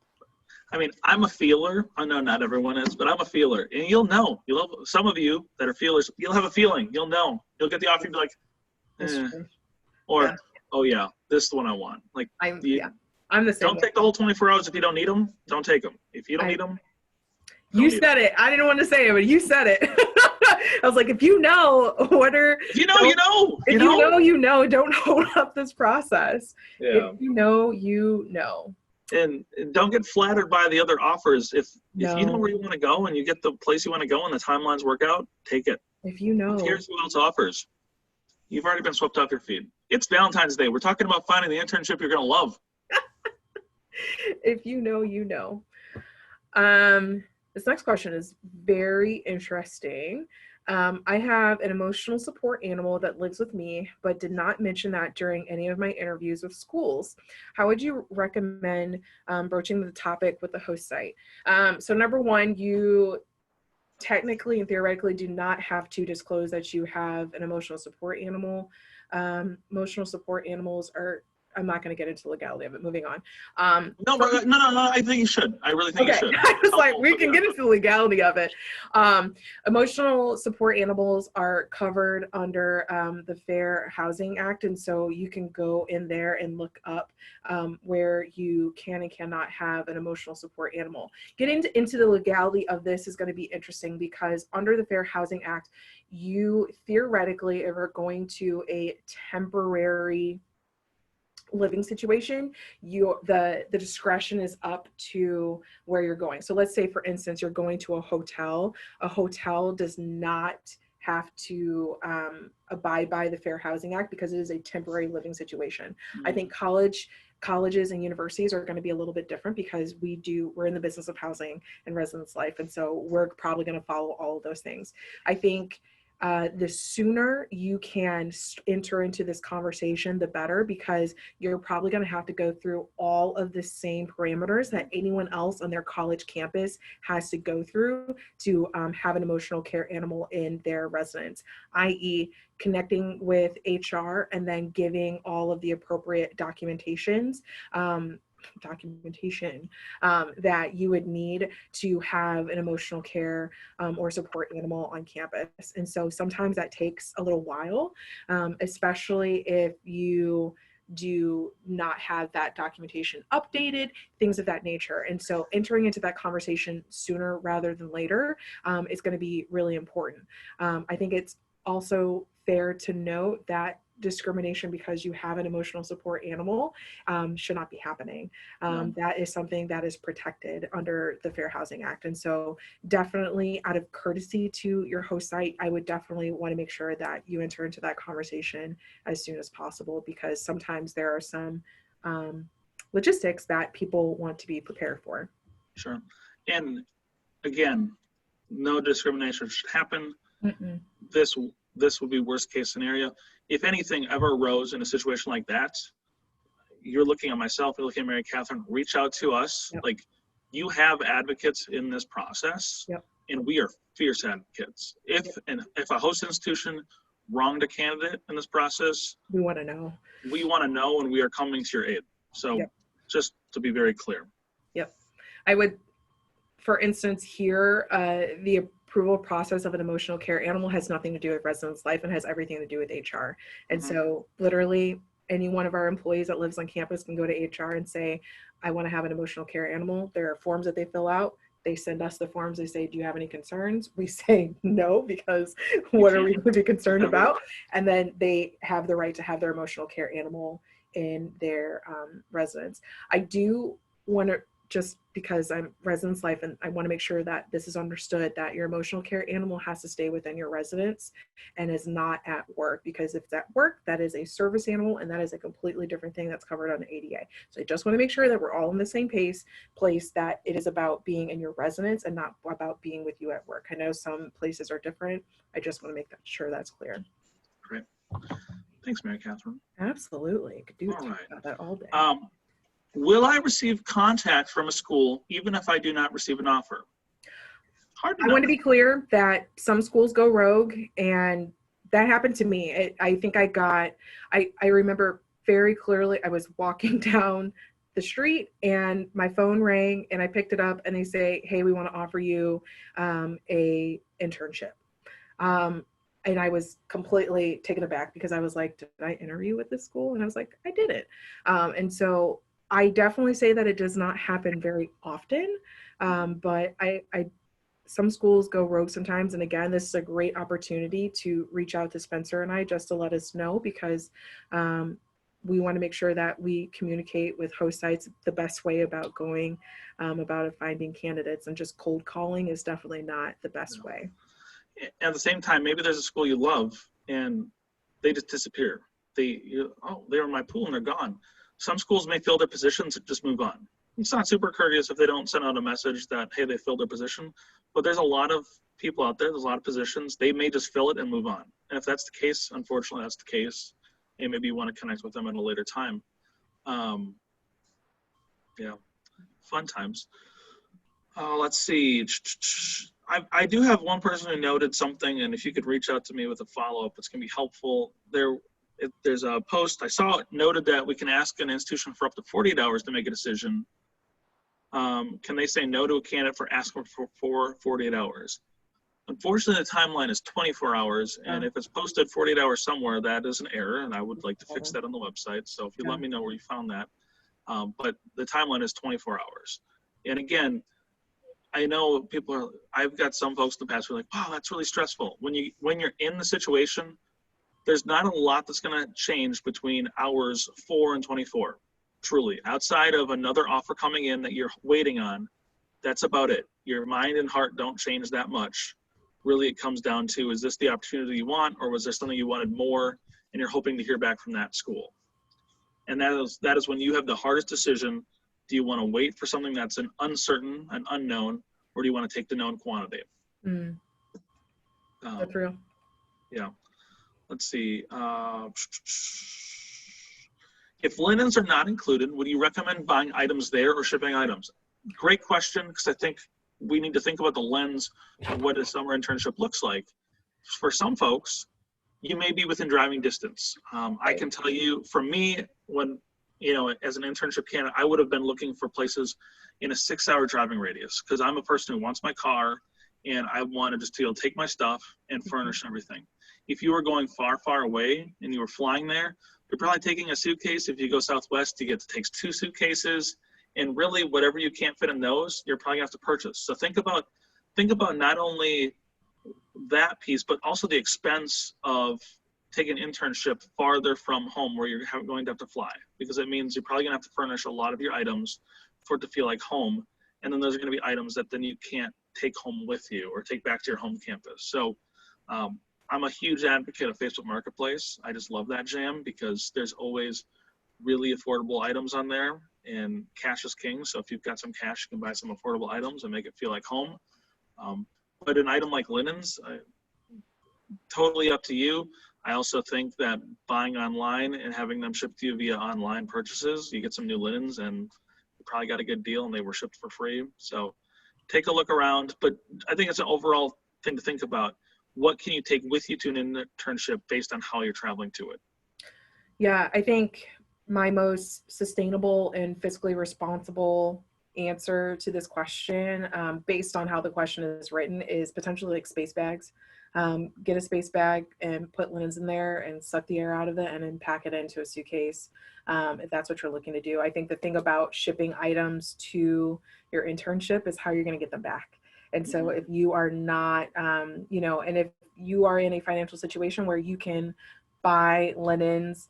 I mean, I'm a feeler. I know not everyone is, but I'm a feeler. And you'll know. Some of you that are feelers, you'll have a feeling. You'll know. You'll get the offer and be like, or, yeah. Oh yeah, this is the one I want. Like, I'm the same. Don't take the whole 24 hours if you don't need them. Don't take them. If you don't need them. You said it. I didn't want to say it, but you said it. I was like, if you know, If you know. Don't hold up this process. Yeah. If you know. And don't get flattered by the other offers. If you know where you want to go and you get the place you want to go and the timelines work out, take it. If you know. Here's who else offers. You've already been swept off your feet. It's Valentine's Day. We're talking about finding the internship you're going to love. If you know, you know. This next question is very interesting. I have an emotional support animal that lives with me, but did not mention that during any of my interviews with schools. How would you recommend broaching the topic with the host site? So number one, you technically and theoretically do not have to disclose that you have an emotional support animal. Emotional support animals are, I'm not going to get into the legality of it. Moving on. No, I think you should. I really think you should. I was like, we can get into the legality of it. Emotional support animals are covered under the Fair Housing Act. And so you can go in there and look up where you can and cannot have an emotional support animal. Getting into the legality of this is going to be interesting because under the Fair Housing Act, you theoretically are going to a temporary living situation, the discretion is up to where you're going. So let's say, for instance, you're going to a hotel. A hotel does not have to abide by the Fair Housing Act because it is a temporary living situation. Mm-hmm. I think colleges and universities are going to be a little bit different because we're in the business of housing and residence life. And so we're probably going to follow all of those things. I think the sooner you can enter into this conversation, the better, because you're probably going to have to go through all of the same parameters that anyone else on their college campus has to go through to have an emotional care animal in their residence, i.e., connecting with HR and then giving all of the appropriate documentation that you would need to have an emotional care or support animal on campus. And so sometimes that takes a little while, especially if you do not have that documentation updated, things of that nature. And so entering into that conversation sooner rather than later is going to be really important. I think it's also fair to note that discrimination because you have an emotional support animal should not be happening. That is something that is protected under the Fair Housing Act. And so definitely out of courtesy to your host site, I would definitely want to make sure that you enter into that conversation as soon as possible, because sometimes there are some logistics that people want to be prepared for. Sure. And again, no discrimination should happen. Mm-mm. This would be worst case scenario. If anything ever arose in a situation like that, you're looking at myself, you're looking at Mary Catherine, reach out to us. Yep. Like, you have advocates in this process, Yep. and we are fierce advocates. If a host institution wronged a candidate in this process, we want to know. We want to know, and we are coming to your aid. So just to be very clear. Yep. I would, for instance, here, the approval process of an emotional care animal has nothing to do with residence life and has everything to do with HR. And so literally any one of our employees that lives on campus can go to HR and say, I want to have an emotional care animal. There are forms that they fill out. They send us the forms. They say, do you have any concerns? We say no, because what are we going to be concerned about? And then they have the right to have their emotional care animal in their residence. I do want to, just because I'm residence life, and I want to make sure that this is understood, that your emotional care animal has to stay within your residence and is not at work, because if it's at work, that is a service animal, and that is a completely different thing that's covered under ADA. So I just want to make sure that we're all in the same place, that it is about being in your residence and not about being with you at work. I know some places are different. I just want to make sure that's clear. Great. Thanks, Mary Catherine. Absolutely. Could do about that all day. Will I receive contact from a school even if I do not receive an offer? Hard to know. I want to be clear that some schools go rogue, and that happened to me. I think I remember very clearly, I was walking down the street and my phone rang and I picked it up and they say, hey, we want to offer you a internship. And I was completely taken aback because I was like, did I interview with this school? And I was like, I did it. And so I definitely say that it does not happen very often, but some schools go rogue sometimes. And again, this is a great opportunity to reach out to Spencer and I just to let us know, because we want to make sure that we communicate with host sites the best way about going about finding candidates, and just cold calling is definitely not the best way. At the same time, maybe there's a school you love and they just disappear. They were in my pool and they're gone. Some schools may fill their positions and just move on. It's not super courteous if they don't send out a message that, hey, they filled their position, but there's a lot of people out there, there's a lot of positions, they may just fill it and move on. And if that's the case, unfortunately, that's the case. And maybe you want to connect with them at a later time. Yeah, fun times. Let's see. I do have one person who noted something, and if you could reach out to me with a follow-up, it's going to be helpful. There's a post I saw, it noted that we can ask an institution for up to 48 hours to make a decision. Can they say no to a candidate for asking for 48 hours? Unfortunately, the timeline is 24 hours, and if it's posted 48 hours somewhere, that is an error, and I would like to fix that on the website. So if you let me know where you found that. But the timeline is 24 hours. And again, I know I've got some folks in the past who are like, wow, that's really stressful. When you're in the situation, there's not a lot that's going to change between hours 4 and 24, truly. Outside of another offer coming in that you're waiting on, that's about it. Your mind and heart don't change that much. Really, it comes down to, is this the opportunity you want, or was there something you wanted more and you're hoping to hear back from that school? And that is when you have the hardest decision. Do you want to wait for something that's an uncertain, an unknown, or do you want to take the known quantity? That's real. Yeah. Let's see. If linens are not included, would you recommend buying items there or shipping items? Great question, because I think we need to think about the lens of what a summer internship looks like. For some folks, you may be within driving distance. I can tell you, for me, when, as an internship candidate, I would have been looking for places in a 6-hour driving radius, because I'm a person who wants my car and I want to just take my stuff and furnish everything. If you were going far, far away and you were flying there, you're probably taking a suitcase. If you go Southwest, takes 2 suitcases, and really whatever you can't fit in those, you're probably gonna have to purchase. So think about not only that piece, but also the expense of taking an internship farther from home where you're going to have to fly, because it means you're probably gonna have to furnish a lot of your items for it to feel like home. And then those are gonna be items that then you can't take home with you or take back to your home campus. So I'm a huge advocate of Facebook Marketplace. I just love that jam because there's always really affordable items on there, and cash is king. So if you've got some cash, you can buy some affordable items and make it feel like home. But an item like linens, totally up to you. I also think that buying online and having them shipped to you via online purchases, you get some new linens and you probably got a good deal and they were shipped for free. So take a look around, but I think it's an overall thing to think about. What can you take with you to an internship based on how you're traveling to it? Yeah, I think my most sustainable and fiscally responsible answer to this question, based on how the question is written, is potentially like space bags. Get a space bag and put linens in there and suck the air out of it and then pack it into a suitcase, if that's what you're looking to do. I think the thing about shipping items to your internship is how you're going to get them back. And so if you are not, and if you are in a financial situation where you can buy linens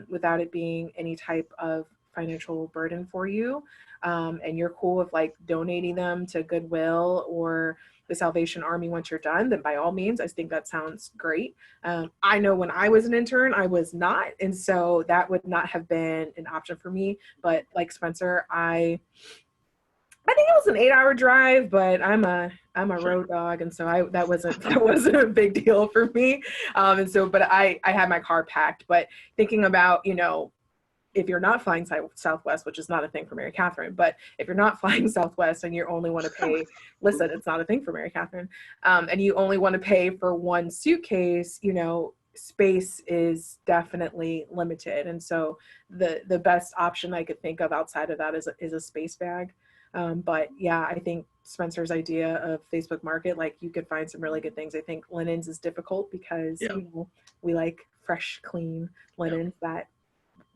without it being any type of financial burden for you, and you're cool with like donating them to Goodwill or the Salvation Army once you're done, then by all means, I think that sounds great. I know when I was an intern, I was not. And so that would not have been an option for me. But like Spencer, I think it was an 8-hour drive, but I'm a road dog, and so that wasn't a big deal for me. And so, but I had my car packed. But thinking about, if you're not flying Southwest, which is not a thing for Mary Catherine, but if you're not flying Southwest and you only want to pay, listen, it's not a thing for Mary Catherine, and you only want to pay for one suitcase, space is definitely limited. And so the best option I could think of outside of that is a space bag. But yeah, I think Spencer's idea of Facebook Market, like you could find some really good things. I think linens is difficult because we like fresh, clean linens that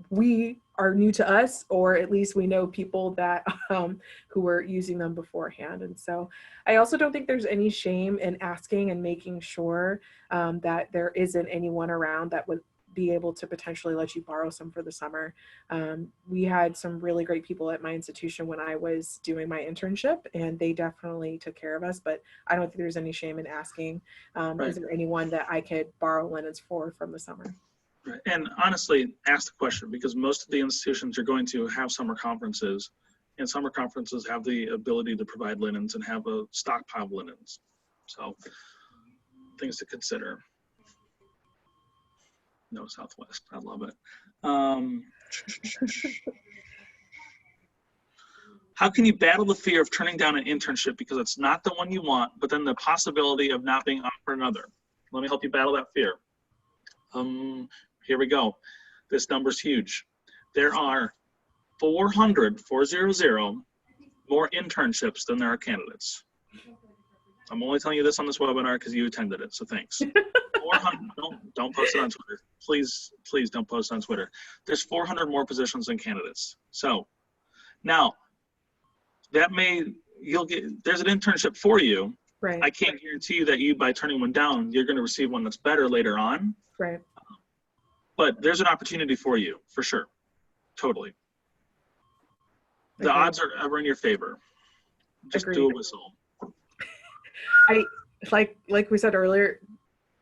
we are new to us, or at least we know people that who were using them beforehand. And so I also don't think there's any shame in asking and making sure that there isn't anyone around that would be able to potentially let you borrow some for the summer. We had some really great people at my institution when I was doing my internship, and they definitely took care of us, but I don't think there's any shame in asking, is there anyone that I could borrow linens from the summer? Right. And honestly, ask the question, because most of the institutions are going to have summer conferences, and summer conferences have the ability to provide linens and have a stockpile of linens. So things to consider. No Southwest. I love it. How can you battle the fear of turning down an internship because it's not the one you want, but then the possibility of not being offered another? Let me help you battle that fear. Here we go. This number's huge. There are 400 more internships than there are candidates. I'm only telling you this on this webinar because you attended it, so thanks. 400, don't post it on Twitter. Please don't post on Twitter. There's 400 more positions than candidates. So now there's an internship for you. Right. I can't guarantee you that by turning one down, you're going to receive one that's better later on. Right. But there's an opportunity for you, for sure. Totally. The odds are ever in your favor. Just Agreed. do a whistle. Like we said earlier,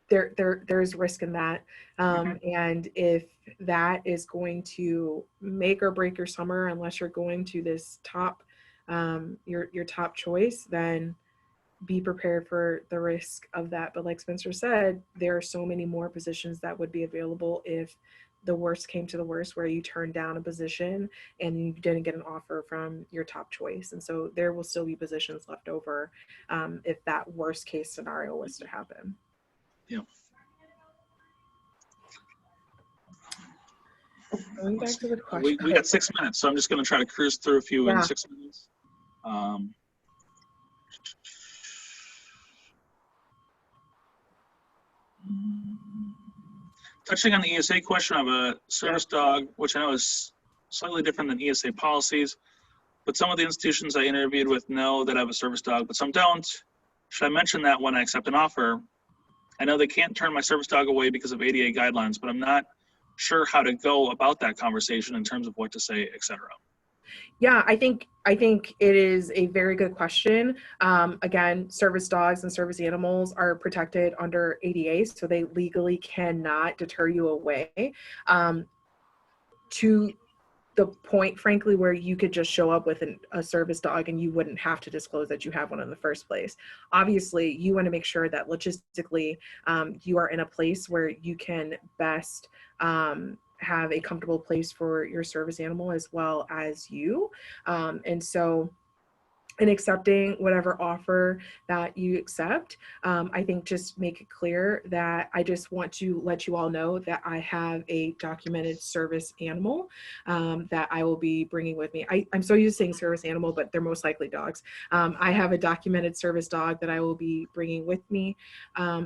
there's risk in that. And if that is going to make or break your summer, unless you're going to this top, your top choice, then be prepared for the risk of that. But like Spencer said, there are so many more positions that would be available if the worst came to the worst, where you turned down a position and you didn't get an offer from your top choice. And so there will still be positions left over if that worst case scenario was to happen. Yeah. Going back to the question. We got 6 minutes, so I'm just going to try to cruise through a few in 6 minutes. Touching on the ESA question, I have a service dog, which I know is slightly different than ESA policies, but some of the institutions I interviewed with know that I have a service dog, but some don't. Should I mention that when I accept an offer? I know they can't turn my service dog away because of ADA guidelines, but I'm not sure how to go about that conversation in terms of what to say, etc. Yeah, I think it is a very good question. Again, service dogs and service animals are protected under ADA, so they legally cannot deter you away. To the point, frankly, where you could just show up with a service dog and you wouldn't have to disclose that you have one in the first place. Obviously, you want to make sure that logistically you are in a place where you can best have a comfortable place for your service animal as well as you. And so in accepting whatever offer that you accept, I think just make it clear that I just want to let you all know that I have a documented service animal that I will be bringing with me. I'm so used to saying service animal, but they're most likely dogs. I have a documented service dog that I will be bringing with me.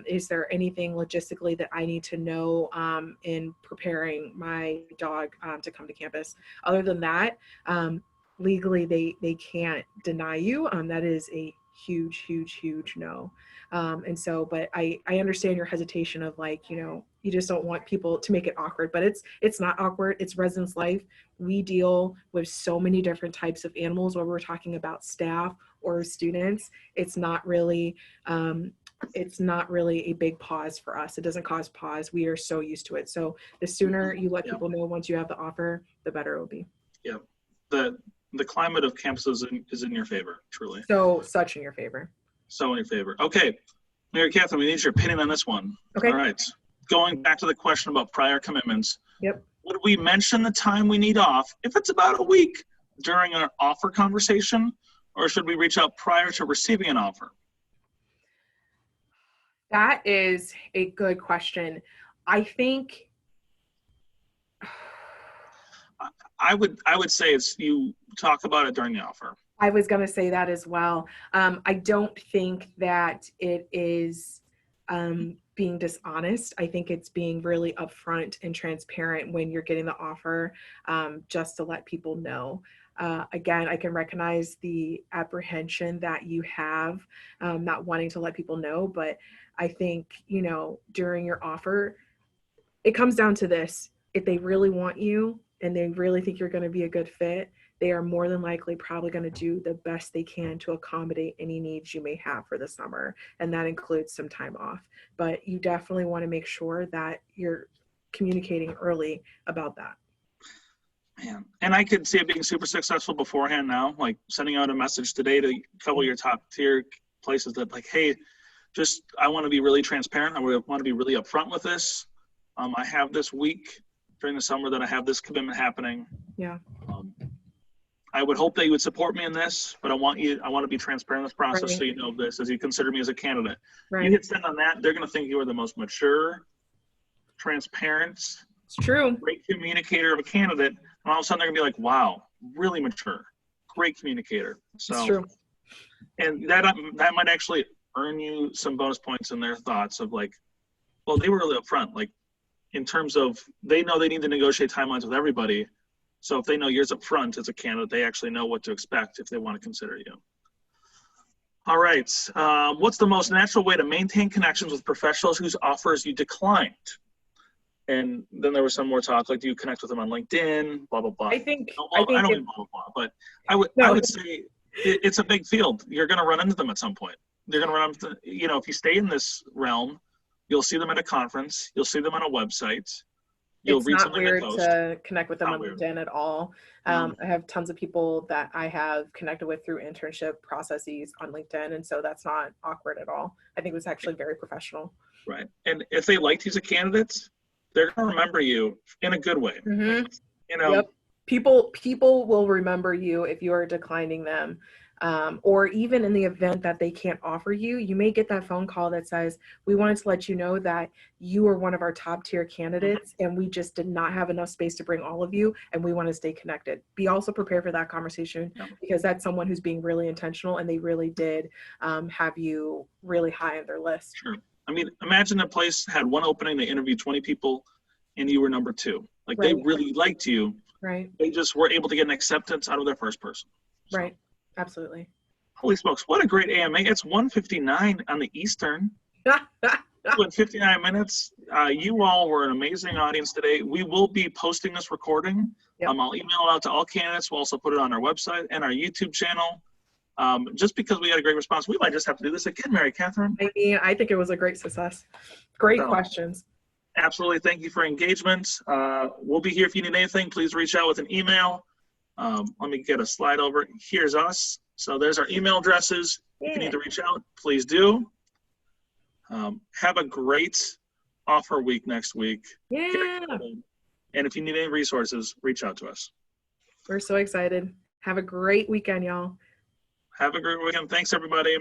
Is there anything logistically that I need to know in preparing my dog to come to campus? Other than that, legally they can't deny you. That is a huge no. And so, but I understand your hesitation of like, you just don't want people to make it awkward, but it's not awkward. It's residence life. We deal with so many different types of animals, whether we're talking about staff or students. It's not really a big pause for us. It doesn't cause pause. We are so used to it. So the sooner you let people know once you have the offer, the better it will be. Yeah. The climate of campuses is in your favor, truly. Such in your favor. So in your favor. Okay, Mary Catherine, we need your opinion on this one. Okay. All right. Going back to the question about prior commitments. Yep. Would we mention the time we need off if it's about a week during our offer conversation, or should we reach out prior to receiving an offer? That is a good question. I think I would say it's you talk about it during the offer. I was going to say that as well. I don't think that it is being dishonest. I think it's being really upfront and transparent when you're getting the offer, just to let people know. Again, I can recognize the apprehension that you have, not wanting to let people know, but I think, during your offer, it comes down to this. If they really want you and they really think you're going to be a good fit, they are more than likely probably going to do the best they can to accommodate any needs you may have for the summer. And that includes some time off. But you definitely want to make sure that you're communicating early about that. Man, and I could see it being super successful beforehand now, like sending out a message today to a couple of your top tier places that like, hey, I want to be really transparent. I want to be really upfront with this. I have this week during the summer that I have this commitment happening. Yeah. I would hope that you would support me in this, but I want to be transparent in this process. Right. So you know this as you consider me as a candidate. Right. You hit send on that, they're going to think you are the most mature, transparent, it's true, great communicator of a candidate. And all of a sudden they're going to be like, wow, really mature, great communicator. So, it's true. And that might actually earn you some bonus points in their thoughts of like, well, they were really upfront. Like, in terms of they know they need to negotiate timelines with everybody. So if they know yours up front as a candidate, they actually know what to expect if they want to consider you. All right. What's the most natural way to maintain connections with professionals whose offers you declined? And then there was some more talk, like, do you connect with them on LinkedIn, blah, blah, blah. I think I don't mean blah, blah, blah, but I would say it's a big field. You're going to run into them at some point. They're going to run into, if you stay in this realm, you'll see them at a conference. You'll see them on a website. You'll It's read not something they weird post. to connect with them Not on weird. LinkedIn at all. No. I have tons of people that I have connected with through internship processes on LinkedIn, and so that's not awkward at all. I think it was actually very professional. Right. And if they liked you as a candidate, they're going to remember you in a good way. Mm-hmm. You know, Yep. People will remember you if you are declining them. Or even in the event that they can't offer you, you may get that phone call that says, we wanted to let you know that you are one of our top tier candidates and we just did not have enough space to bring all of you and we want to stay connected. Be also prepared for that conversation because that's someone who's being really intentional and they really did have you really high on their list. Sure. I mean, imagine a place had one opening, they interviewed 20 people and you were number 2. Like they really liked you. Right. They just were able to get an acceptance out of their first person. So. Right. Absolutely. Holy smokes, what a great AMA. It's 1:59 on the Eastern. With 59 minutes. You all were an amazing audience today. We will be posting this recording. I'll email it out to all candidates. We'll also put it on our website and our YouTube channel. Just because we had a great response, we might just have to do this again, Mary Catherine. I mean, I think it was a great success. Great questions. Absolutely. Thank you for engagement. We'll be here if you need anything. Please reach out with an email. Let me get a slide over. Here's us. So there's our email addresses. If you need to reach out, please do. Have a great offer week next week. Yeah. And if you need any resources, reach out to us. We're so excited. Have a great weekend, y'all. Have a great weekend. Thanks, everybody.